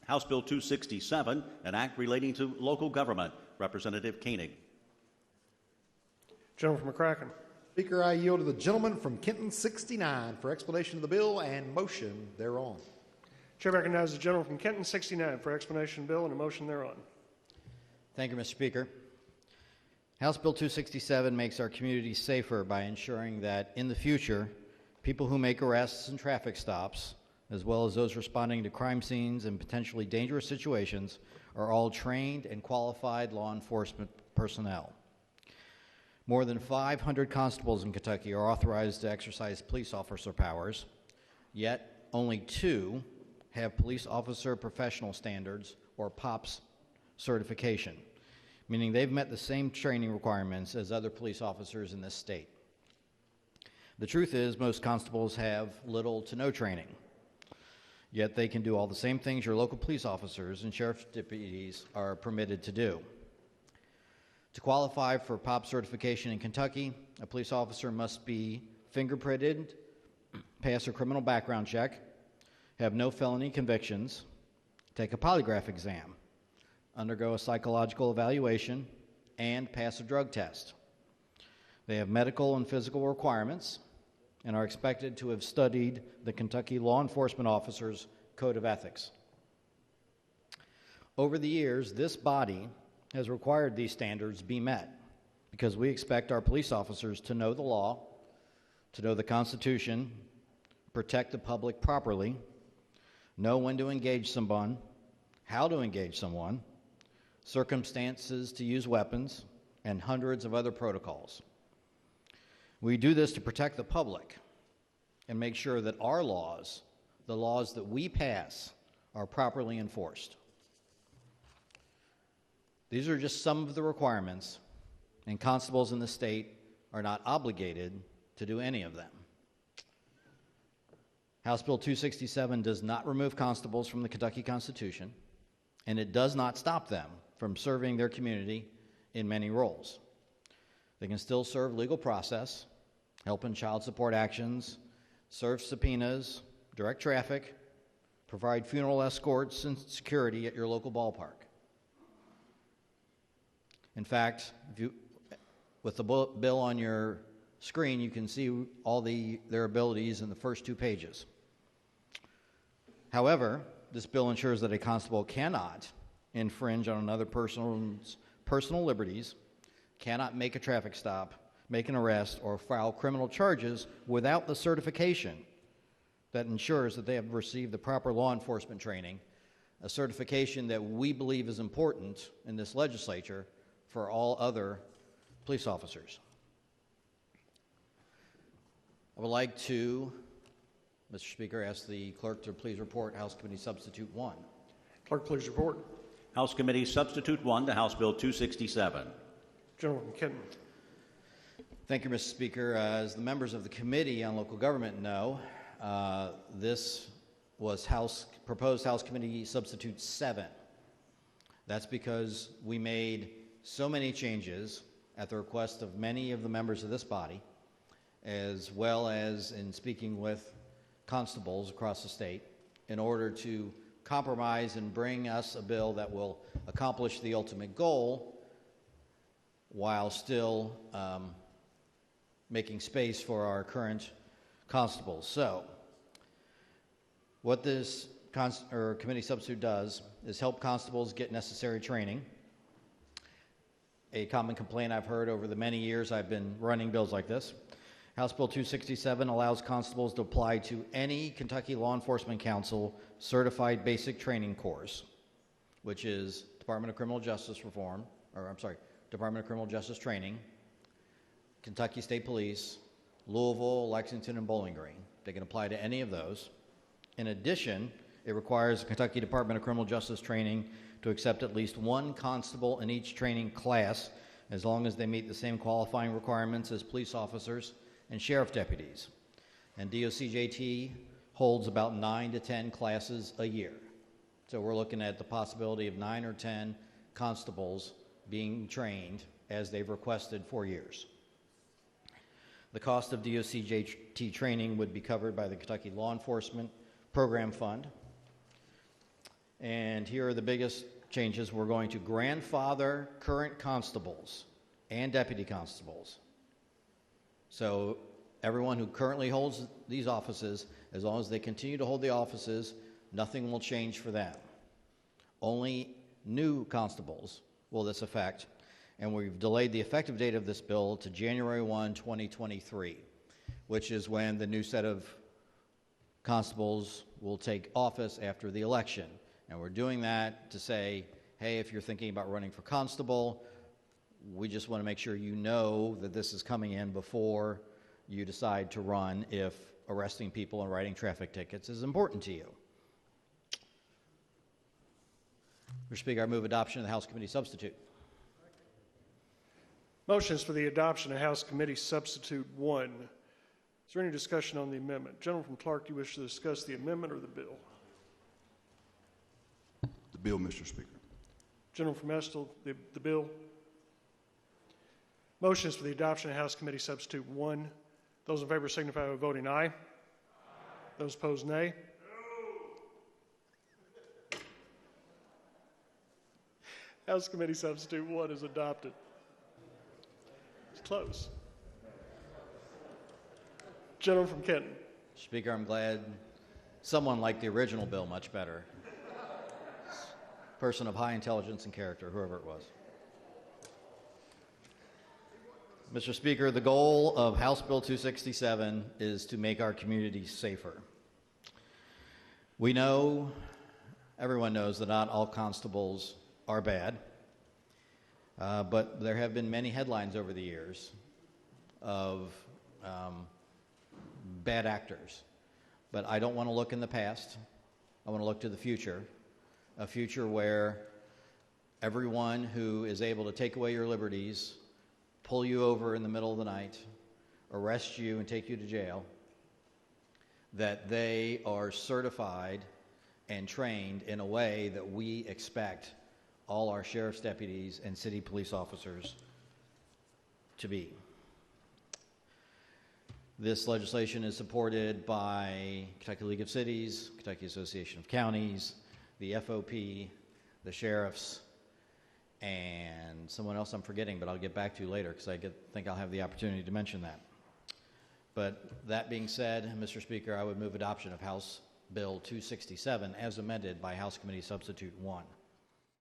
House Bill 267, an act relating to local government. Representative Koenig. Gentleman from McCracken. Speaker, I yield to the gentleman from Kenton 69 for explanation of the bill and motion thereon. Chair recognizes the gentleman from Kenton 69 for explanation of the bill and a motion thereon. Thank you, Mr. Speaker. House Bill 267 makes our community safer by ensuring that in the future, people who make arrests and traffic stops, as well as those responding to crime scenes and potentially dangerous situations, are all trained and qualified law enforcement personnel. More than 500 constables in Kentucky are authorized to exercise police officer powers, yet only 2 have police officer professional standards, or POPS certification, meaning they've met the same training requirements as other police officers in this state. The truth is, most constables have little to no training, yet they can do all the same things your local police officers and sheriff's deputies are permitted to do. To qualify for POP certification in Kentucky, a police officer must be fingerprinted, pass a criminal background check, have no felony convictions, take a polygraph exam, undergo a psychological evaluation, and pass a drug test. They have medical and physical requirements and are expected to have studied the Kentucky Law Enforcement Officers Code of Ethics. Over the years, this body has required these standards be met because we expect our police officers to know the law, to know the Constitution, protect the public properly, know when to engage someone, how to engage someone, circumstances to use weapons, and hundreds of other protocols. We do this to protect the public and make sure that our laws, the laws that we pass, are properly enforced. These are just some of the requirements, and constables in the state are not obligated to do any of them. House Bill 267 does not remove constables from the Kentucky Constitution, and it does not stop them from serving their community in many roles. They can still serve legal process, help in child support actions, serve subpoenas, direct traffic, provide funeral escorts and security at your local ballpark. In fact, with the bill on your screen, you can see all their abilities in the first 2 pages. However, this bill ensures that a constable cannot infringe on another person's personal liberties, cannot make a traffic stop, make an arrest, or file criminal charges without the certification that ensures that they have received the proper law enforcement training, a certification that we believe is important in this legislature for all other police officers. I would like to, Mr. Speaker, ask the clerk to please report House Committee Substitute 1. Clerk, please report. House Committee Substitute 1 to House Bill 267. Gentleman from Kenton. Thank you, Mr. Speaker. As the members of the Committee on Local Government know, this was proposed House Committee Substitute 7. That's because we made so many changes at the request of many of the members of this body, as well as in speaking with constables across the state, in order to compromise and bring us a bill that will accomplish the ultimate goal while still making space for our current constables. So what this committee substitute does is help constables get necessary training. A common complaint I've heard over the many years I've been running bills like this. House Bill 267 allows constables to apply to any Kentucky Law Enforcement Council certified basic training course, which is Department of Criminal Justice Department of Criminal Justice Training, Kentucky State Police, Louisville, Lexington, and Bowling Green. They can apply to any of those. In addition, it requires the Kentucky Department of Criminal Justice Training to accept at least 1 constable in each training class, as long as they meet the same qualifying requirements as police officers and sheriff deputies. And DOCJT holds about 9 to 10 classes a year. So we're looking at the possibility of 9 or 10 constables being trained as they've requested for years. The cost of DOCJT training would be covered by the Kentucky Law Enforcement Program Fund. And here are the biggest changes. We're going to grandfather current constables and deputy constables. So everyone who currently holds these offices, as long as they continue to hold the offices, nothing will change for them. Only new constables will this affect, and we've delayed the effective date of this bill to January 1, 2023, which is when the new set of constables will take office after the election. And we're doing that to say, hey, if you're thinking about running for constable, we just want to make sure you know that this is coming in before you decide to run if arresting people and writing traffic tickets is important to you. Mr. Speaker, I move adoption of the House Committee Substitute. Motion is for the adoption of House Committee Substitute 1. Is there any discussion on the amendment? Gentleman from Clark, do you wish to discuss the amendment or the bill? The bill, Mr. Speaker. Gentleman from Estill, the bill. Motion is for the adoption of House Committee Substitute 1. Those in favor signify by voting aye. Aye. Those opposed, nay. No. House Committee Substitute 1 is adopted. It's close. Gentleman from Kenton. Speaker, I'm glad someone liked the original bill much better. Person of high intelligence and character, whoever it was. Mr. Speaker, the goal of House Bill 267 is to make our communities safer. We know, everyone knows, that not all constables are bad, but there have been many headlines over the years of bad actors. But I don't want to look in the past. I want to look to the future, a future where everyone who is able to take away your liberties, pull you over in the middle of the night, arrest you and take you to jail, that they are certified and trained in a way that we expect all our sheriff's deputies and city police officers to be. This legislation is supported by Kentucky League of Cities, Kentucky Association of Counties, the FOP, the sheriffs, and someone else I'm forgetting, but I'll get back to you later because I think I'll have the opportunity to mention that. But that being said, Mr. Speaker, I would move adoption of House Bill 267 as amended by House Committee Substitute 1.